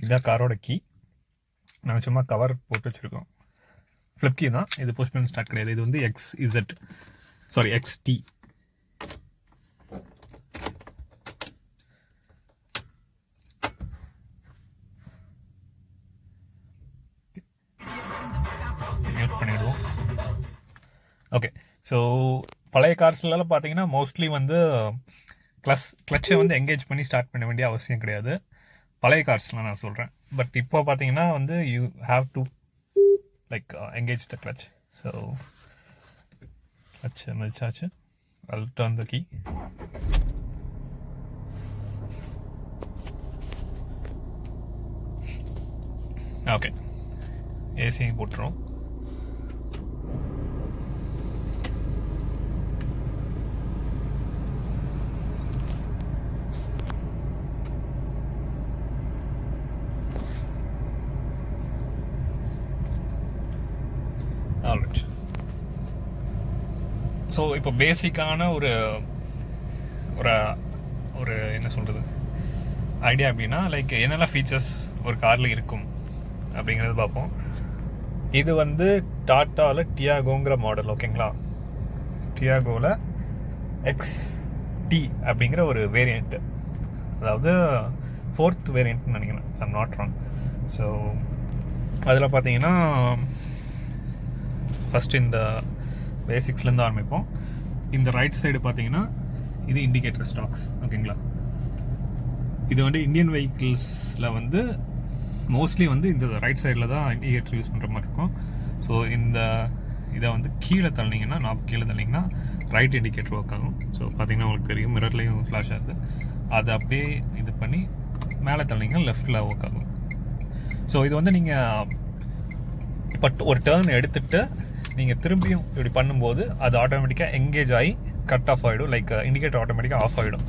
இதுதான் காரோட கீ. நாங்கள் சும்மா கவர் போட்டு வச்சுருக்கோம். ஃப்ளிப் கீ தான் இது. புஷ் பண்ணி ஸ்டார்ட் கிடையாது. இது வந்து XT. மியூட் பண்ணிடுவோம். ஓகே. ஸோ பழைய கார்ஸ்லாம் பார்த்தீங்கன்னா மோஸ்ட்லி வந்து கிளச்சை வந்து எங்கேஜ் பண்ணி ஸ்டார்ட் பண்ண வேண்டிய அவசியம் கிடையாது. பழைய கார்ஸ்லாம் நான் சொல்கிறேன். பட் இப்போ பார்த்தீங்கன்னா வந்து you have to like engage the clutch. So clutch மிதிச்சாச்சு. I'll turn the key. Okay, ஏசியும் போட்டுரும். ஆல்ரைட். ஸோ இப்போ பேசிக்கான ஒரு ஒரு ஒரு என்ன சொல்கிறது ஐடியா அப்படின்னா லைக் என்னெல்லாம் ஃபீச்சர்ஸ் ஒரு காரில் இருக்கும் அப்படிங்கிறது பார்ப்போம். இது வந்து டாட்டாவில் டியாகோங்கிற மாடல். ஓகேங்களா? டியாகோவில் XT அப்படிங்கிற ஒரு வேரியண்ட்டு, அதாவது 4th வேரியண்ட்னு நினைக்கிறேன், ஐம் நாட் ராங். ஸோ அதில் பார்த்தீங்கன்னா ஃபஸ்ட்டு இந்த பேசிக்ஸ்லேருந்து ஆரம்பிப்போம். இந்த ரைட் சைடு பார்த்தீங்கன்னா இது இண்டிகேட்டர் ஸ்டாக்ஸ். ஓகேங்களா? இது வந்து இந்தியன் வெஹிக்கிள்ஸில் வந்து மோஸ்ட்லி வந்து இந்த ரைட் சைடில் தான் இண்டிகேட்டர் யூஸ் பண்ணுற மாதிரி இருக்கும். ஸோ இதை வந்து கீழே தள்ளிங்கன்னா, நான் கீழே தள்ளிங்கன்னா ரைட் இண்டிகேட்டர் ஒர்க் ஆகும். ஸோ பார்த்தீங்கன்னா உங்களுக்கு தெரியும், மிரர்லேயும் ஃப்ளாஷ் ஆகுது. அதை அப்படியே இது பண்ணி மேலே தள்ளிங்கன்னா லெஃப்டில் ஒர்க் ஆகும். ஸோ இது வந்து நீங்கள் இப்போ ஒரு டேர்ன் எடுத்துகிட்டு நீங்கள் திரும்பியும் இப்படி பண்ணும்போது அது ஆட்டோமேட்டிக்காக எங்கேஜ் ஆகி கட் ஆஃப் ஆகிடும். லைக் இண்டிகேட்டர் ஆட்டோமேட்டிக்காக ஆஃப் ஆகிடும்.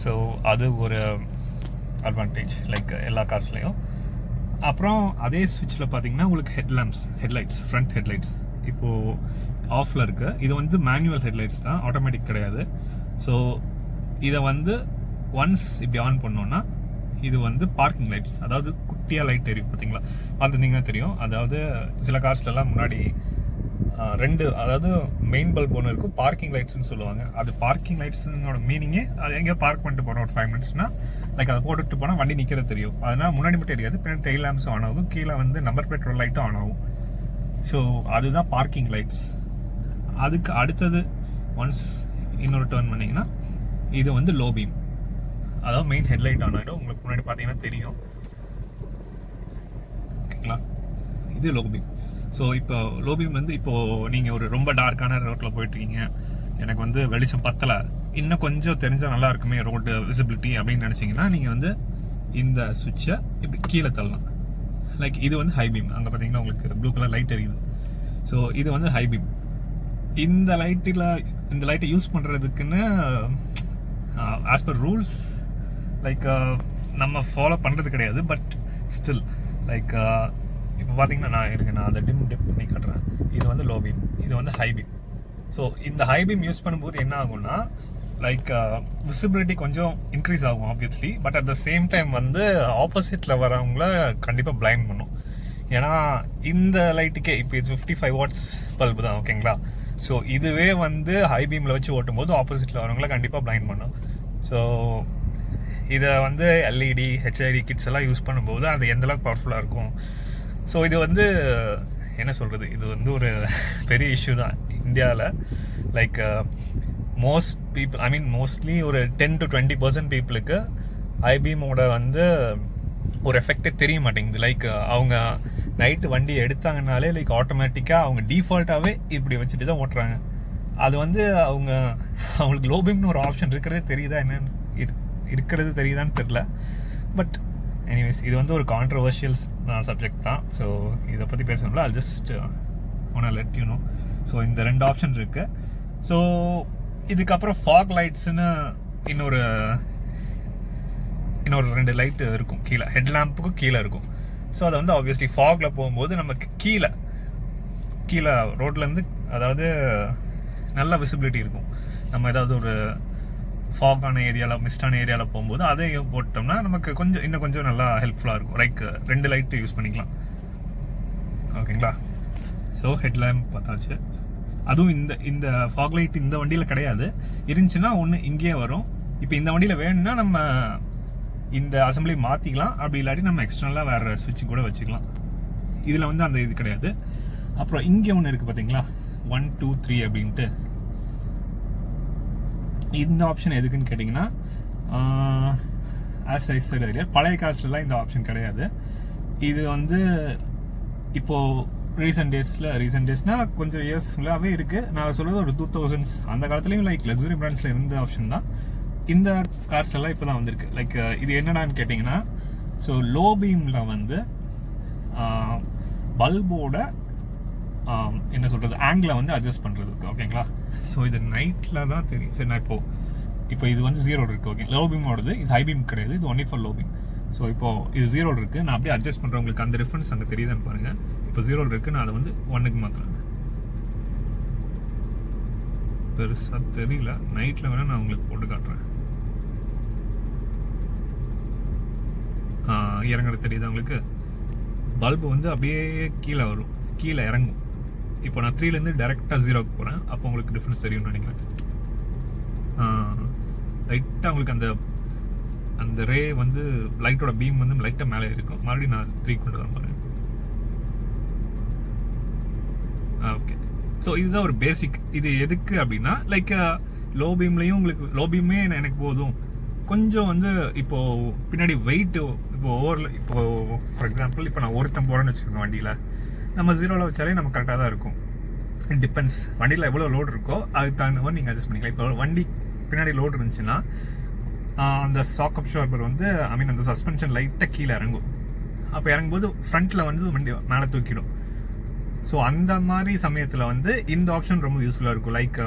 ஸோ அது ஒரு அட்வான்டேஜ் லைக் எல்லா கார்ஸ்லேயும். அப்புறம் அதே ஸ்விட்சில் பார்த்தீங்கன்னா உங்களுக்கு ஹெட்லைட்ஸ், ஃப்ரண்ட் ஹெட்லைட்ஸ் இப்போது ஆஃபில் இருக்குது. இது வந்து மேனுவல் ஹெட்லைட்ஸ் தான், ஆட்டோமேட்டிக் கிடையாது. ஸோ இதை வந்து ஒன்ஸ் இப்படி ஆன் பண்ணோன்னா இது வந்து பார்க்கிங் லைட்ஸ், அதாவது குட்டியாக லைட் எரியும் பார்த்தீங்களா, பார்த்துருந்தீங்கன்னா தெரியும். அதாவது சில கார்ஸ்லாம் முன்னாடி ரெண்டு, அதாவது மெயின் பல்ப் ஒன்று இருக்கும், பார்க்கிங் லைட்ஸ்னு சொல்லுவாங்க. அது பார்க்கிங் லைட்ஸ்னோட மீனிங்கே அது எங்கேயோ பார்க் பண்ணிட்டு போகிறோம் ஒரு 5 மினிட்ஸ்னா லைக் அதை போட்டுட்டு போனால் வண்டி நிற்கிறது தெரியும். அதனால் முன்னாடி மட்டும் தெரியாது, பின்னாடி டெயில் லேம்ப்ஸும் ஆன் ஆகும், கீழே வந்து நம்பர் பிளேட் லைட்டும் ஆன் ஆகும். ஸோ அதுதான் பார்க்கிங் லைட்ஸ். அதுக்கு அடுத்தது ஒன்ஸ் இன்னொரு டர்ன் பண்ணிங்கன்னா இது வந்து லோ பீம், அதாவது மெயின் ஹெட்லைட் ஆன் ஆகிடும். உங்களுக்கு முன்னாடி பார்த்தீங்கன்னா தெரியும். ஓகேங்களா? இது லோ பீம். ஸோ இப்போ லோ பீம் வந்து இப்போது நீங்கள் ஒரு ரொம்ப டார்க்கான ரோட்டில் போயிட்டுருக்கீங்க, எனக்கு வந்து வெளிச்சம் பத்தலை, இன்னும் கொஞ்சம் தெரிஞ்சால் நல்லா இருக்குமே ரோடு விசிபிலிட்டி அப்படின்னு நினச்சிங்கன்னா நீங்கள் வந்து இந்த சுவிட்சை இப்படி கீழே தள்ளலாம். லைக் இது வந்து ஹை பீம். அங்கே பார்த்தீங்கன்னா உங்களுக்கு ப்ளூ கலர் லைட் எரியுது. ஸோ இது வந்து ஹை பீம். இந்த லைட்டை யூஸ் பண்ணுறதுக்குன்னு ஆஸ் பர் ரூல்ஸ் லைக் நம்ம ஃபாலோ பண்ணுறது கிடையாது. பட் ஸ்டில் லைக் இப்போ பார்த்தீங்கன்னா நான் அதை டிப் பண்ணி காட்டுறேன். இது வந்து லோ பீம், இது வந்து ஹை பீம். ஸோ இந்த ஹை பீம் யூஸ் பண்ணும்போது என்ன ஆகும்னா லைக் விசிபிலிட்டி கொஞ்சம் இன்க்ரீஸ் ஆகும் obviously. But at the same time வந்து ஆப்போசிட்டில் வரவங்கள கண்டிப்பாக பிளைண்ட் பண்ணும். ஏன்னா இந்த லைட்டுக்கே இப்போ இது 55 வாட்ஸ் பல்பு தான். ஓகேங்களா? ஸோ இதுவே வந்து ஹை பீமில் வச்சு ஓட்டும் போது ஆப்போசிட்டில் வரவங்கள கண்டிப்பாக பிளைண்ட் பண்ணும். ஸோ இதை வந்து எல்இடி, ஹெச்ஐடி கிட்ஸ் எல்லாம் யூஸ் பண்ணும்போது அது எந்தளவுக்கு பவர்ஃபுல்லாக இருக்கும். ஸோ இது வந்து என்ன சொல்கிறது, இது வந்து ஒரு பெரிய இஷ்யூ தான் இந்தியாவில். லைக் மோஸ்ட் பீப்புள், ஐ மீன் மோஸ்ட்லி ஒரு 10 to 20% பீப்புளுக்கு ஐபீமோட வந்து ஒரு எஃபெக்டே தெரிய மாட்டேங்குது. லைக் அவங்க நைட்டு வண்டி எடுத்தாங்கனாலே லைக் ஆட்டோமேட்டிக்காக அவங்க டிஃபால்ட்டாகவே இப்படி வச்சுட்டு தான் ஓட்டுறாங்க. அது வந்து அவங்களுக்கு லோ பீம்னு ஒரு ஆப்ஷன் இருக்கிறதே தெரியுதா என்னன்னு தெரியுதான்னு தெரில. பட் எனிவேஸ் இது வந்து ஒரு கான்ட்ரவர்ஷியல் சப்ஜெக்ட் தான். ஸோ இதை பற்றி பேசணும்ல, அது just one let you know. So இந்த 2 ஆப்ஷன் இருக்குது. ஸோ இதுக்கப்புறம் ஃபாக் லைட்ஸ்ன்னு இன்னொரு 2 லைட்டு இருக்கும் கீழே, ஹெட் லேம்புக்கும் கீழே இருக்கும். ஸோ அதை வந்து ஆப்வியஸ்லி ஃபாகில் போகும்போது நமக்கு கீழே ரோட்லேருந்து, அதாவது நல்ல விசிபிலிட்டி இருக்கும். நம்ம ஏதாவது ஒரு ஃபாகான ஏரியாவில் மிஸ்டான ஏரியாவில் போகும்போது அதையும் போட்டோம்னா நமக்கு கொஞ்சம் இன்னும் கொஞ்சம் நல்லா ஹெல்ப்ஃபுல்லாக இருக்கும். லைக் 2 லைட்டு யூஸ் பண்ணிக்கலாம். ஓகேங்களா? ஸோ ஹெட்லாம்ப் பார்த்தாச்சு. அதுவும் இந்த ஃபாக் லைட் இந்த வண்டியில் கிடையாது. இருந்துச்சுன்னா ஒன்று இங்கேயே வரும். இப்போ இந்த வண்டியில் வேணும்னா நம்ம இந்த அசம்பிளி மாற்றிக்கலாம். அப்படி இல்லாட்டி நம்ம எக்ஸ்டர்னலாக வேறு ஸ்விட்ச் கூட வச்சுக்கலாம். இதில் வந்து அந்த இது கிடையாது. அப்புறம் இங்கே ஒன்று இருக்குது பார்த்தீங்களா, 1 2 3 அப்படின்ட்டு. இந்த ஆப்ஷன் எதுக்குன்னு கேட்டிங்கன்னா, ஆஸ் ஐ செட் earlier, பழைய காசுலலாம் இந்த ஆப்ஷன் கிடையாது. இது வந்து இப்போது ரீசெண்ட் டேஸ்னால் கொஞ்சம் இயர்ஸ் ஃபுல்லாகவே இருக்குது. நான் சொல்கிறது ஒரு 2000s அந்த காலத்துலேயும் லைக் லக்ஸுரி பிராண்ட்ஸில் இருந்த ஆப்ஷன் தான். இந்த கார்ஸ் எல்லாம் இப்போ தான் வந்திருக்கு. லைக் இது என்னடான்னு கேட்டிங்கன்னா, ஸோ லோ பீமில் வந்து பல்போட என்ன சொல்கிறது ஆங்கிளை வந்து அட்ஜஸ்ட் பண்ணுறதுக்கு. ஓகேங்களா? ஸோ இது நைட்டில் தான் தெரியும். சரி, நான் இப்போ இது வந்து 0 இருக்குது. ஓகே, லோ பீமோடது. இது ஹை பீம் கிடையாது, இது only for low beam. So இப்போது இது 0 இருக்குது. நான் அப்படியே அட்ஜஸ்ட் பண்ணுறேன். உங்களுக்கு அந்த டிஃப்ரென்ஸ் அங்கே தெரியுதுன்னு பாருங்கள். இப்போ 0 இருக்குது, நான் அதை வந்து 1க்கு மாற்றுறேன். பெருசாக தெரியல, நைட்டில் வேணால் நான் உங்களுக்கு போட்டு காட்டுறேன். இறங்குறது தெரியுது உங்களுக்கு? பல்பு வந்து அப்படியே கீழே வரும், கீழே இறங்கும். இப்போ நான் 3லேருந்து டேரெக்டாக 0க்கு போகிறேன். அப்போ உங்களுக்கு டிஃப்ரென்ஸ் தெரியும்னு நினைக்கிறேன். லைட்டாக உங்களுக்கு அந்த ரே வந்து லைட்டோட பீம் வந்து லைட்டாக மேலே இருக்கும். மறுபடியும் நான் 3 கொண்டு வர பாருங்க. ஓகே, ஸோ இதுதான் ஒரு பேசிக். இது எதுக்கு அப்படின்னா, லைக் லோ பீம்லேயும் உங்களுக்கு லோ பீமே எனக்கு போதும். கொஞ்சம் வந்து இப்போது பின்னாடி வெயிட்டு இப்போது ஃபார் எக்ஸாம்பிள் இப்போ நான் ஒருத்தன் போகிறேன்னு வச்சுக்கோங்க வண்டியில், நம்ம 0ல் வச்சாலே நம்ம கரெக்டாக தான் இருக்கும். இட் டிபெண்ட்ஸ் வண்டியில் எவ்வளோ லோடு இருக்கோ அதுக்கு தகுந்த மாதிரி நீங்கள் அட்ஜஸ்ட் பண்ணிக்கலாம். இப்போ வண்டி பின்னாடி லோடு இருந்துச்சுன்னா அந்த சாக் அப்சார்பர் வந்து அந்த சஸ்பென்ஷன் லைட்டாக கீழே இறங்கும். அப்போ இறங்கும்போது ஃப்ரண்ட்டில் வந்து வண்டி மேலே தூக்கிடும். ஸோ அந்த மாதிரி சமயத்தில் வந்து இந்த ஆப்ஷன் ரொம்ப யூஸ்ஃபுல்லாக இருக்கும். லைக்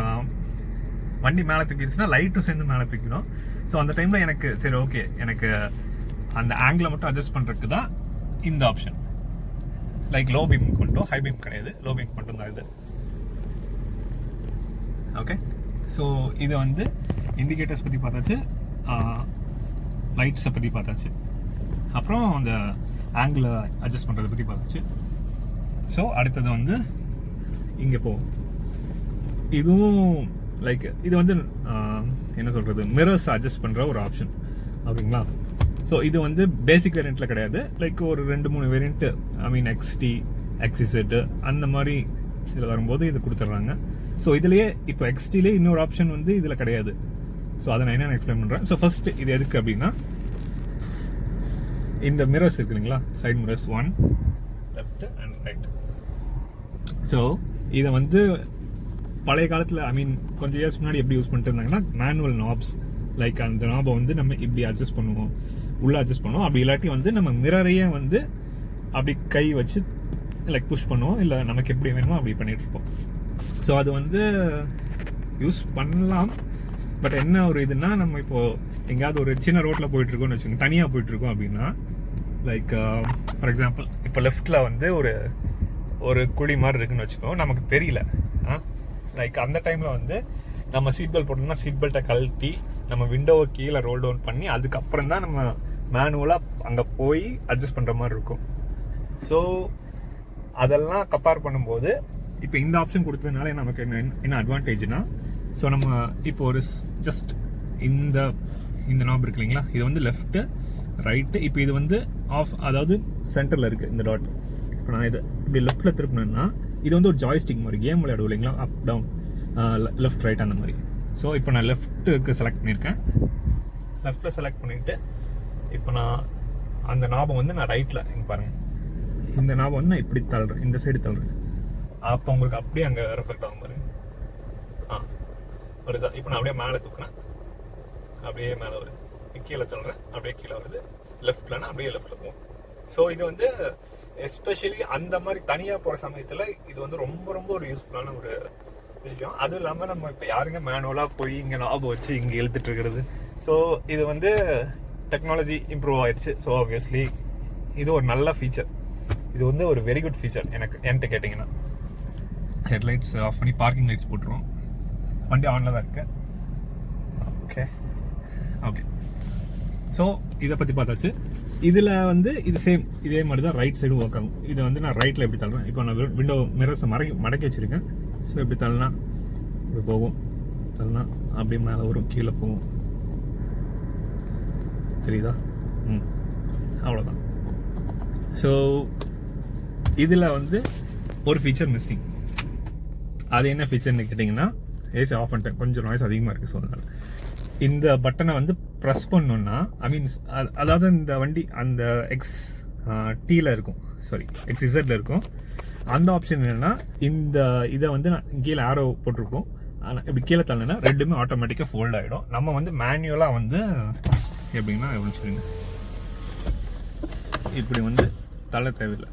வண்டி மேலே தூக்கிடுச்சுன்னா லைட்டும் சேர்ந்து மேலே தூக்கிடும். ஸோ அந்த டைமில் எனக்கு சரி ஓகே, எனக்கு அந்த ஆங்கிளை மட்டும் அட்ஜஸ்ட் பண்ணுறதுக்கு தான் இந்த ஆப்ஷன். லைக் லோ பீம் மட்டும், ஹை பீம் கிடையாது, லோ பீம் மட்டும் தான் இது. ஓகே, ஸோ இது வந்து இண்டிகேட்டர்ஸ் பற்றி பார்த்தாச்சு, லைட்ஸை பற்றி பார்த்தாச்சு, அப்புறம் அந்த ஆங்கிளை அட்ஜஸ்ட் பண்ணுறதை பற்றி பார்த்தாச்சு. ஸோ அடுத்தது வந்து இங்கே போகும். இதுவும் லைக் இது வந்து என்ன சொல்கிறது, மிரர்ஸ் அட்ஜஸ்ட் பண்ணுற ஒரு ஆப்ஷன். ஓகேங்களா? ஸோ இது வந்து பேசிக் வேரியண்ட்டில் கிடையாது. லைக் ஒரு 2-3 வேரியண்ட்டு XT, XZ அந்த மாதிரி இதில் வரும்போது இது கொடுத்துட்றாங்க. ஸோ இதுலேயே இப்போ XTலேயே இன்னொரு ஆப்ஷன் வந்து இதில் கிடையாது. ஸோ அதை நான் என்ன எக்ஸ்பிளைன் பண்ணுறேன். ஸோ ஃபர்ஸ்ட் இது எதுக்கு அப்படின்னா, இந்த மிரர்ஸ் இருக்கு இல்லைங்களா, side mirrors 1 left and right. So இதை வந்து பழைய காலத்தில் கொஞ்சம் இயர்ஸ் முன்னாடி எப்படி யூஸ் பண்ணிட்டு இருந்தாங்கன்னா, மேனுவல் நாப்ஸ். லைக் அந்த நாபை வந்து நம்ம இப்படி அட்ஜஸ்ட் பண்ணுவோம், உள்ளே அட்ஜஸ்ட் பண்ணுவோம். அப்படி இல்லாட்டி வந்து நம்ம மிரரையே வந்து அப்படி கை வச்சு லைக் புஷ் பண்ணுவோம், இல்லை நமக்கு எப்படி வேணுமோ அப்படி பண்ணிகிட்ருப்போம். ஸோ அது வந்து யூஸ் பண்ணலாம். பட் என்ன ஒரு இதுனா, நம்ம இப்போது எங்கேயாவது ஒரு சின்ன ரோட்டில் போயிட்டுருக்கோம்னு வச்சுக்கோங்க, தனியாக போயிட்டுருக்கோம் அப்படின்னா, லைக் ஃபார் எக்ஸாம்பிள் இப்போ லெஃப்டில் வந்து ஒரு குழி மாதிரி இருக்குன்னு வச்சுக்கோங்க, நமக்கு தெரியல. லைக் அந்த டைமில் வந்து நம்ம சீட் பெல்ட் போட்டோம்னா சீட் பெல்ட்டை கழட்டி நம்ம விண்டோவை கீழே ரோல் டவுன் பண்ணி அதுக்கப்புறம் தான் நம்ம மேனுவலாக அங்கே போய் அட்ஜஸ்ட் பண்ணுற மாதிரி இருக்கும். ஸோ அதெல்லாம் கம்பேர் பண்ணும்போது இப்போ இந்த ஆப்ஷன் கொடுத்ததுனால நமக்கு என்ன அட்வான்டேஜ்னா, ஸோ நம்ம இப்போ ஒரு ஜஸ்ட் இந்த நாப் இருக்கு இல்லைங்களா, இது வந்து லெஃப்ட்டு ரைட்டு. இப்போ இது வந்து ஆஃப், அதாவது சென்டரில் இருக்குது இந்த டாட். இப்போ நான் இதை இப்படி லெஃப்ட்டில் திருப்பினேன்னா இது வந்து ஒரு ஜாய்ஸ்டிக் மாதிரி, கேம் விளையாடுவோம் இல்லைங்களா, அப் டவுன் லெஃப்ட் ரைட் அந்த மாதிரி. ஸோ இப்போ நான் லெஃப்ட்டுக்கு செலக்ட் பண்ணியிருக்கேன். லெஃப்ட்டில் செலக்ட் பண்ணிவிட்டு இப்போ நான் அந்த நாபம் வந்து நான் ரைட்டில் இங்கே பாருங்கள், இந்த நாபம் வந்து நான் இப்படி தள்ளுறேன், இந்த சைடு தள்ளுறேன். அப்போ உங்களுக்கு அப்படியே அங்கே ரெஃப்ளெக்ட் ஆகும் பாருங்க. வருதா? இப்போ நான் அப்படியே மேலே தூக்குறேன், அப்படியே மேலே வருது. கீழே தள்ளுறேன், அப்படியே கீழே வருது. லெஃப்ட்லன்னா அப்படியே லெஃப்ட்டில் போகும். ஸோ இது வந்து எஸ்பெஷலி அந்த மாதிரி தனியாக போகிற சமயத்தில் இது வந்து ரொம்ப ரொம்ப ஒரு யூஸ்ஃபுல்லான ஒரு விஷயம். அதுவும் இல்லாமல் நம்ம இப்போ யாருங்க மேனுவலாக போய் இங்கே நாபம் வச்சு இங்கே இழுத்துட்டு இருக்கிறது. ஸோ இது வந்து டெக்னாலஜி இம்ப்ரூவ் ஆயிடுச்சு. ஸோ ஆப்வியஸ்லி இது ஒரு நல்ல ஃபீச்சர். இது வந்து ஒரு வெரி குட் ஃபீச்சர் என்கிட்ட கேட்டிங்கன்னா. ஹெட்லைட்ஸ் ஆஃப் பண்ணி பார்க்கிங் லைட்ஸ் போட்டுருவோம். வண்டி ஆனில் தான் இருக்கு. ஓகே, ஓகே, ஸோ இதை பற்றி பார்த்தாச்சு. இதில் வந்து இது சேம் இதே மாதிரி தான் ரைட் சைடும் ஒர்க் ஆகும். இதை வந்து நான் ரைட்டில் எப்படி தள்ளுறேன், இப்போ நான் விண்டோ மிரர்ஸை மடக்கி வச்சுருக்கேன். ஸோ இப்படி தள்ளினா இப்படி போகும், தள்ளினா அப்படியே மேலே வரும், கீழே போகும். தெரியுதா? அவ்வளோதான். ஸோ இதில் வந்து ஒரு ஃபீச்சர் மிஸ்ஸிங். அது என்ன ஃபீச்சர்னு கேட்டிங்கன்னா, ஏசி ஆஃப் பண்ணிட்டேன், கொஞ்சம் நாய்ஸ் அதிகமாக இருக்குது. ஸோ அதனால் இந்த பட்டனை வந்து ப்ரெஸ் பண்ணோன்னா, ஐ மீன்ஸ் அதாவது இந்த வண்டி அந்த XTல இருக்கும், சாரி XZல இருக்கும். அந்த ஆப்ஷன் என்னென்னா, இந்த இதை வந்து நான் கீழே ஆரோ போட்டிருக்கோம். ஆனால் இப்படி கீழே தள்ளினா ரெண்டுமே ஆட்டோமேட்டிக்காக ஃபோல்ட் ஆகிடும். நம்ம வந்து மேனுவலாக வந்து எப்படின்னா எப்படின்னு சொல்லுங்க, இப்படி வந்து தள்ள தேவையில்லை,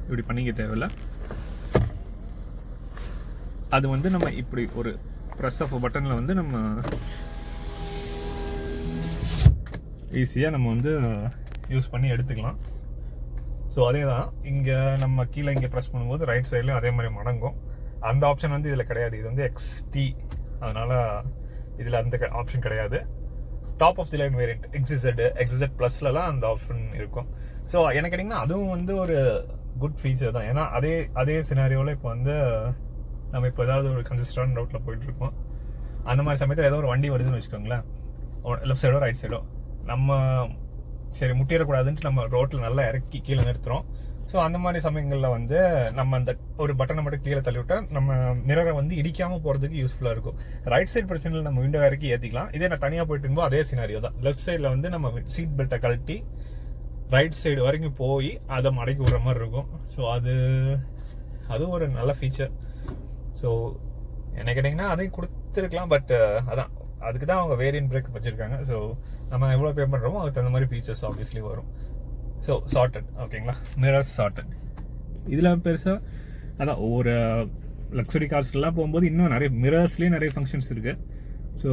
இப்படி பண்ணிக்க தேவையில்லை. அது வந்து நம்ம இப்படி ஒரு ப்ரெஸ் ஆஃப் பட்டனில் வந்து நம்ம ஈஸியாக நம்ம வந்து யூஸ் பண்ணி எடுத்துக்கலாம். ஸோ அதே தான் இங்கே நம்ம கீழே இங்கே ப்ரெஸ் பண்ணும்போது ரைட் சைட்லேயும் அதே மாதிரி மடங்கும். அந்த ஆப்ஷன் வந்து இதில் கிடையாது. இது வந்து XT, அதனால் இதில் அந்த ஆப்ஷன் கிடையாது. Top of the line variant XZ ப்ளஸ்லலாம் அந்த ஆப்ஷன் இருக்கும். ஸோ எனக்கு கேட்டிங்கன்னா அதுவும் வந்து ஒரு குட் ஃபீச்சர் தான். ஏன்னா அதே சினாரியோவில் இப்போ வந்து நம்ம இப்போ ஏதாவது ஒரு கன்சிஸ்டான ரூட்டில் போயிட்டுருக்கோம். அந்த மாதிரி சமயத்தில் ஏதோ ஒரு வண்டி வருதுன்னு வச்சுக்கோங்களேன், லெஃப்ட் சைடோ ரைட் சைடோ, நம்ம சரி முட்டிடக்கூடாதுன்ட்டு நம்ம ரோட்டில் நல்லா இறக்கி கீழே நிறுத்துகிறோம். ஸோ அந்த மாதிரி சமயங்களில் வந்து நம்ம அந்த ஒரு பட்டனை மட்டும் கீழே தள்ளி விட்டால் நம்ம மிரரை வந்து இடிக்காமல் போகிறதுக்கு யூஸ்ஃபுல்லாக இருக்கும். ரைட் சைடு பிரச்சனையில் நம்ம விண்டோ இறக்கி ஏற்றிக்கலாம். இதே நான் தனியாக போயிட்டு இருக்கும்போது அதே சினாரியோ தான். லெஃப்ட் சைடில் வந்து நம்ம சீட் பெல்ட்டை கழட்டி ரைட் சைடு வரைக்கும் போய் அதை மடக்கி விடுற மாதிரி இருக்கும். ஸோ அதுவும் ஒரு நல்ல ஃபீச்சர். ஸோ என்ன கேட்டிங்கன்னா அதையும் கொடுத்துருக்கலாம், பட் அதான் அதுக்கு தான் அவங்க வேரியன்ட் பிரேக் வச்சுருக்காங்க. ஸோ நம்ம எவ்வளோ பே பண்ணுறோமோ அதுக்கு தகுந்த மாதிரி ஃபீச்சர்ஸ் ஆப்வியஸ்லி வரும். ஸோ சார்ட்டட், ஓகேங்களா, மிரர்ஸ் சார்ட்டட். இதில் பெருசாக அதான் ஒரு லக்ஸரி கார்ஸ்லாம் போகும்போது இன்னும் நிறைய மிரர்ஸ்லேயே நிறைய ஃபங்க்ஷன்ஸ் இருக்குது. ஸோ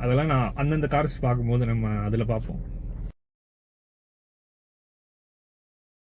அதெல்லாம் நான் அந்தந்த கார்ஸ் பார்க்கும்போது நம்ம அதில் பார்ப்போம்.